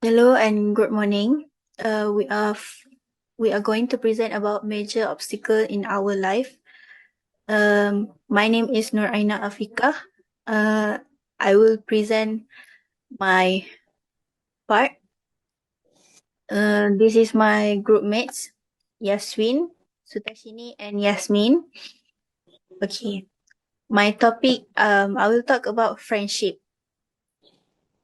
Hello and good morning. We are going to present about major obstacle in our life. My name is Nur Aina Afika. I will present my part. This is my group mates, Yaswin, Sutashini, and Yasmin. Okay, my topic. I will talk about friendship.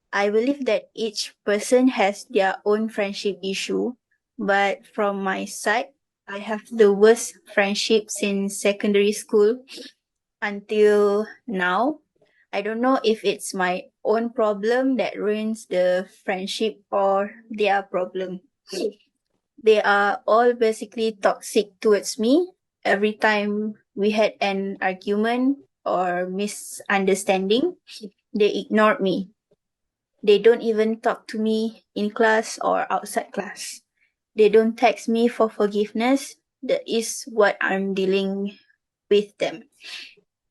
I believe that each person has their own friendship issue, but from my side, I have the worst friendship since secondary school until now. I don't know if it's my own problem that ruins the friendship or their problem. They are all basically toxic towards me. Every time we had an argument or misunderstanding, they ignored me. They don't even talk to me in class or outside class. They don't text me for forgiveness. That is what I'm dealing with them.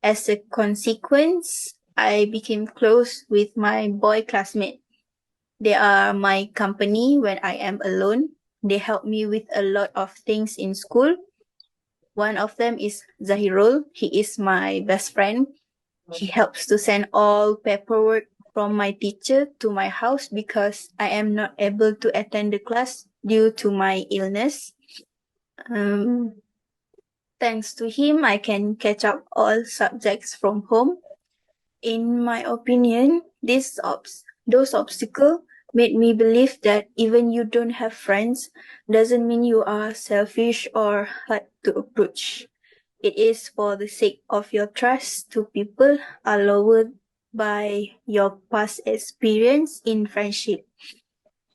As a consequence, I became close with my boy classmate. They are my company when I am alone. They help me with a lot of things in school. One of them is Zahirul. He is my best friend. He helps to send all paperwork from my teacher to my house because I am not able to attend the class due to my illness. Um, Thanks to him, I can catch up all subjects from home. In my opinion, those obstacles made me believe that even you don't have friends doesn't mean you are selfish or hard to approach. It is for the sake of your trust to people are lowered by your past experience in friendship.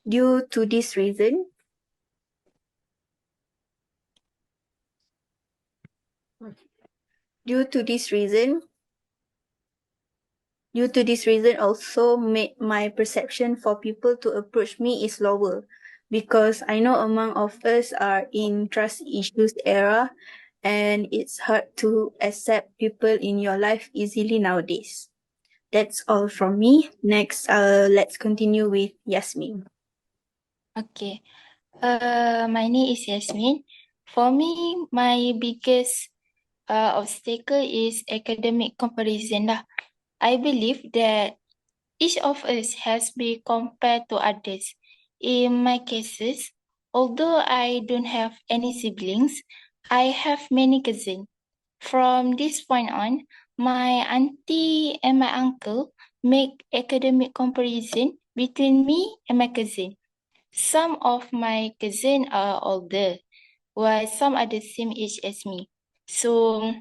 Due to this reason, due to this reason, due to this reason also made my perception for people to approach me is lower because I know among of us are in trust issues era and it's hard to accept people in your life easily nowadays. That's all from me. Next, let's continue with Yasmin. Okay. My name is Yasmin. For me, my biggest obstacle is academic comparison lah. I believe that each of us has been compared to others. In my cases, although I don't have any siblings, I have many cousins. From this point on, my auntie and my uncle make academic comparison between me and my cousin. Some of my cousins are older, while some are the same age as me. So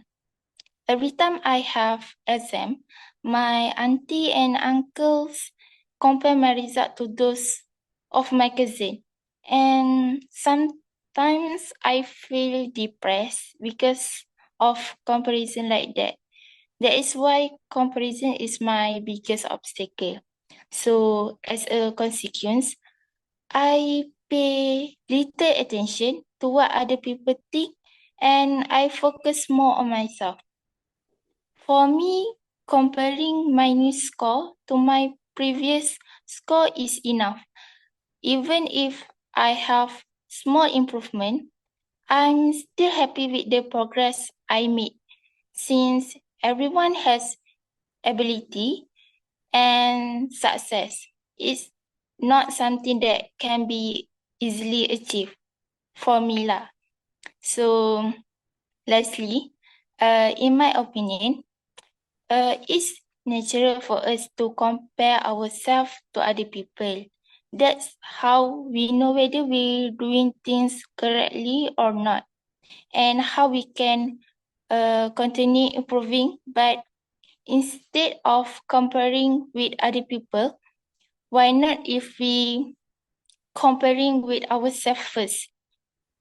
every time I have exam, my auntie and uncles compare my result to those of my cousin. And sometimes I feel depressed because of comparison like that. That is why comparison is my biggest obstacle. So as a consequence, I pay little attention to what other people think and I focus more on myself. For me, comparing my new score to my previous score is enough. Even if I have small improvement, I'm still happy with the progress I made since everyone has ability and success. It's not something that can be easily achieved for me lah. So lastly, in my opinion, it's natural for us to compare ourselves to other people. That's how we know whether we're doing things correctly or not, and how we can continue improving. But instead of comparing with other people, why not if we comparing with ourselves first?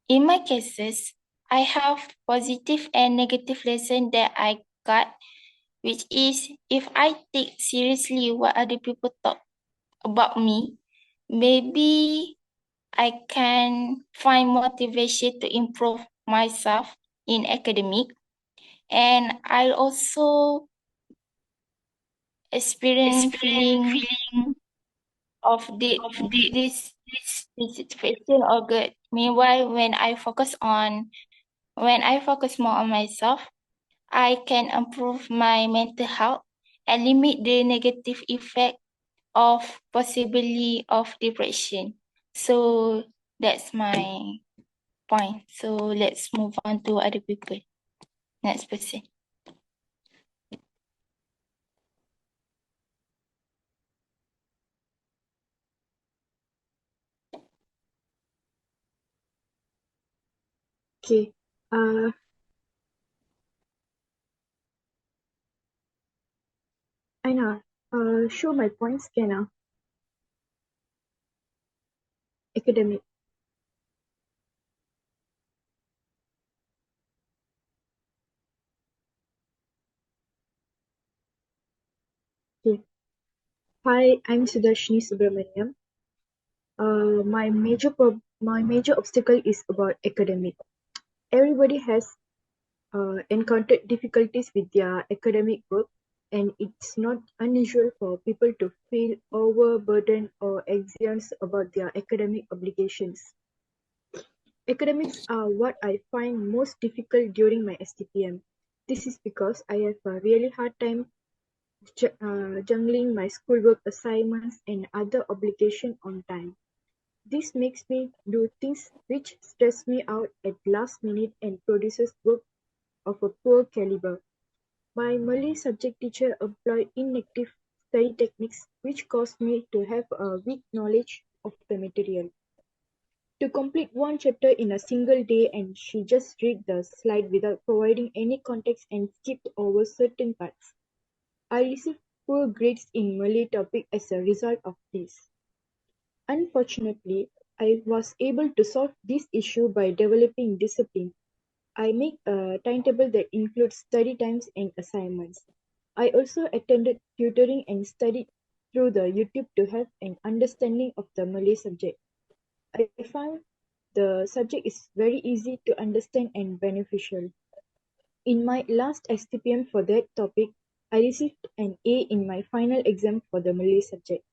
In my cases, I have positive and negative lesson that I got, which is if I take seriously what other people talk about me, maybe I can find motivation to improve myself in academic, and I also experience feeling of this situation all good. Meanwhile, when I focus more on myself, I can improve my mental health and limit the negative effect of possibly of depression. So that's my point. So let's move on to other people. Next person. Okay. Aina, show my points, can academic. Okay. Hi, I'm Sudarshini Subramaniam. My major obstacle is about academic. Everybody has encountered difficulties with their academic work, and it's not unusual for people to feel overburdened or anxious about their academic obligations. Academics are what I find most difficult during my STPM. This is because I have a really hard time juggling my schoolwork assignments and other obligations on time. This makes me do things which stress me out at last minute and produces work of a poor caliber. My Malay subject teacher employed inactive study techniques which caused me to have a weak knowledge of the material. To complete one chapter in a single day, and she just read the slide without providing any context and skipped over certain parts. I received poor grades in Malay topic as a result of this. Unfortunately, I was able to solve this issue by developing discipline. I make a timetable that includes study times and assignments. I also attended tutoring and studied through the YouTube to have an understanding of the Malay subject. I found the subject is very easy to understand and beneficial. In my last STPM for that topic, I received an A in my final exam for the Malay subject.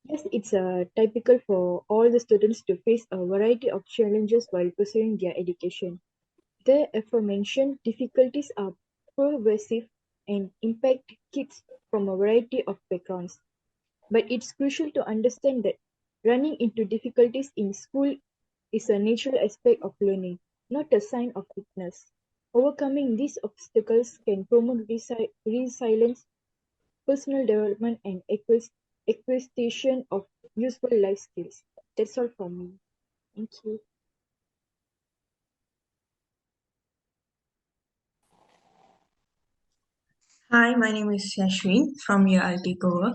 Yes, it's typical for all the students to face a variety of challenges while pursuing their education. The aforementioned difficulties are pervasive and impact kids from a variety of backgrounds. But it's crucial to understand that running into difficulties in school is a natural aspect of learning, not a sign of weakness. Overcoming these obstacles can promote resilience, personal development, and acquisition of useful life skills. That's all from me. Thank you. Hi, my name is Yashwin from URT Goa,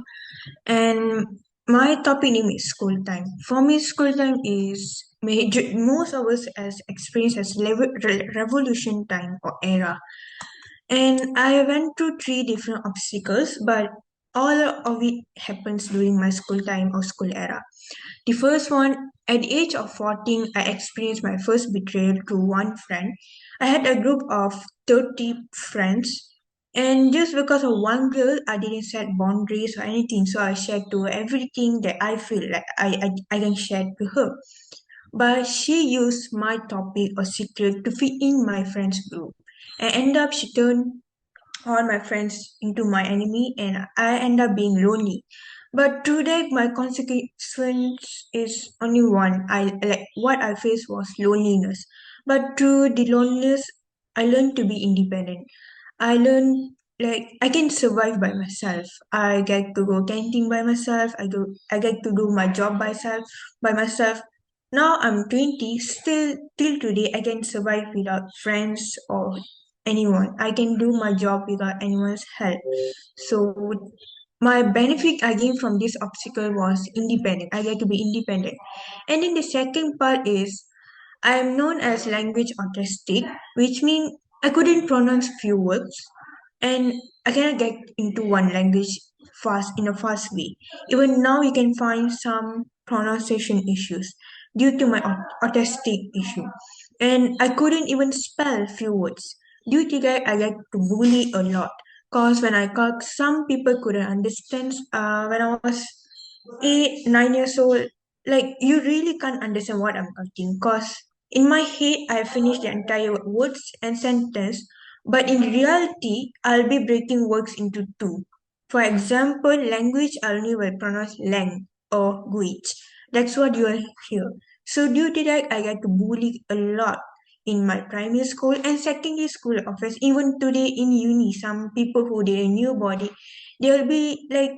and my topic name is school time. For me, school time is major. Most of us as experience as revolution time or era, and I went through three different obstacles, but all of it happens during my school time or school era. The first one, at the age of 14, I experienced my first betrayal to one friend. I had a group of 30 friends, and just because of one girl, I didn't set boundaries or anything, so I shared to her everything that I feel like I can share to her. But she used my topic or secret to fit in my friends group. And end up she turned all my friends into my enemy and I end up being lonely. But today my consequence is only one. I like what I faced was loneliness. But through the loneliness I learned to be independent. I learned like I can survive by myself. I get to go canteen by myself. I get to do my job by myself. Now I'm 20, still till today I can survive without friends or anyone. I can do my job without anyone's help. So my benefit I gained from this obstacle was independent. I get to be independent. And then the second part is I am known as language autistic, which means I couldn't pronounce few words and I cannot get into one language fast in a fast way. Even now you can find some pronunciation issues due to my autistic issue. And I couldn't even spell few words. Due to that I get to bully a lot. Cause when I talk some people couldn't understand when I was 8, 9 years old, like you really can't understand what I'm talking. Cause in my head I finished the entire words and sentence, but in reality I'll be breaking words into two. For example, language I only will pronounce lang or guich. That's what you will hear. So due to that, I get bullied a lot in my primary school and secondary school office. Even today in uni, some people who they knew about it, they'll be like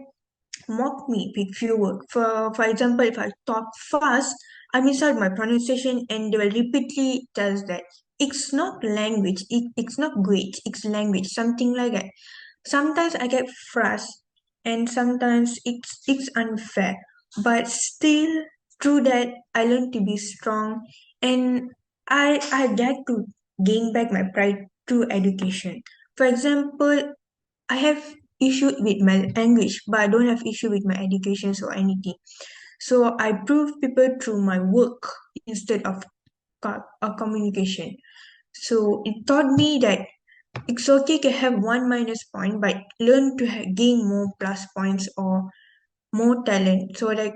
mock me with few words. For example, if I talk fast, I miss out my pronunciation and they will repeatedly tell that it's not language, it's not great, it's language, something like that. Sometimes I get frustrated and sometimes it's unfair. But still through that I learn to be strong and I get to gain back my pride through education. For example, I have issue with my language, but I don't have issue with my education or anything. So I prove people through my work instead of communication. So it taught me that it's okay to have one minus point, but learn to gain more plus points or more talent so that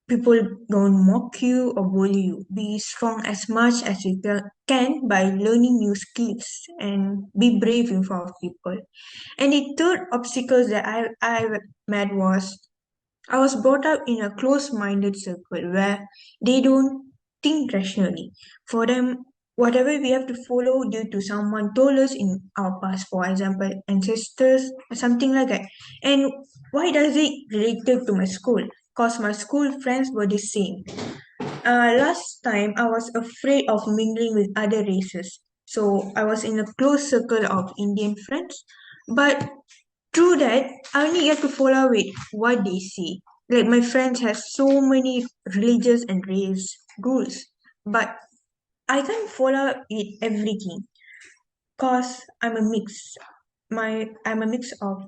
people don't mock you or bully you. Be strong as much as you can by learning new skills and be brave in front of people. And the third obstacle that I met was I was brought up in a close-minded circle where they don't think rationally. For them, whatever we have to follow due to someone told us in our past, for example, ancestors or something like that. And why does it related to my school? Because my school friends were the same. Last time I was afraid of mingling with other races. So I was in a close circle of Indian friends. But through that, I only get to follow with what they say. Like my friends have so many religious and race rules. But I can't follow it everything. Cause I'm a mix. I'm a mix of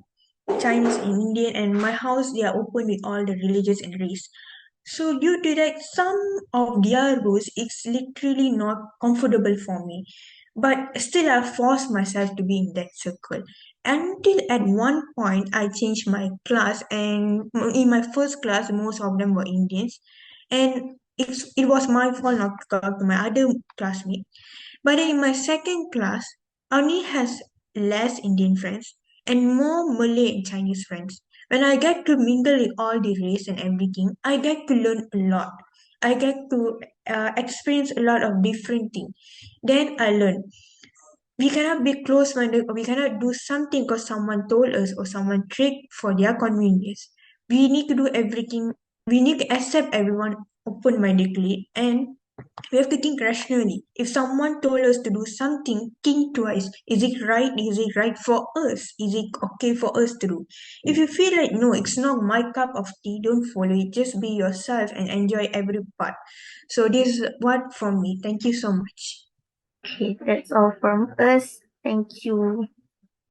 Chinese and Indian and my house they are open with all the religious and race. So due to that, some of their rules it's literally not comfortable for me. But still I force myself to be in that circle. Until at one point I changed my class and in my first class most of them were Indians and it was my fault not to talk to my other classmates. But in my second class, I only has less Indian friends and more Malay and Chinese friends. When I get to mingle with all the race and everything, I get to learn a lot. I get to experience a lot of different things. Then I learn. We cannot be close-minded or we cannot do something because someone told us or someone tricked for their convenience. We need to do everything. We need to accept everyone open-mindedly and we have to think rationally. If someone told us to do something, think twice. Is it right? Is it right for us? Is it okay for us to do? If you feel like, no, it's not my cup of tea, don't follow it. Just be yourself and enjoy every part. So this is what from me. Thank you so much. Okay, that's all from us. Thank you.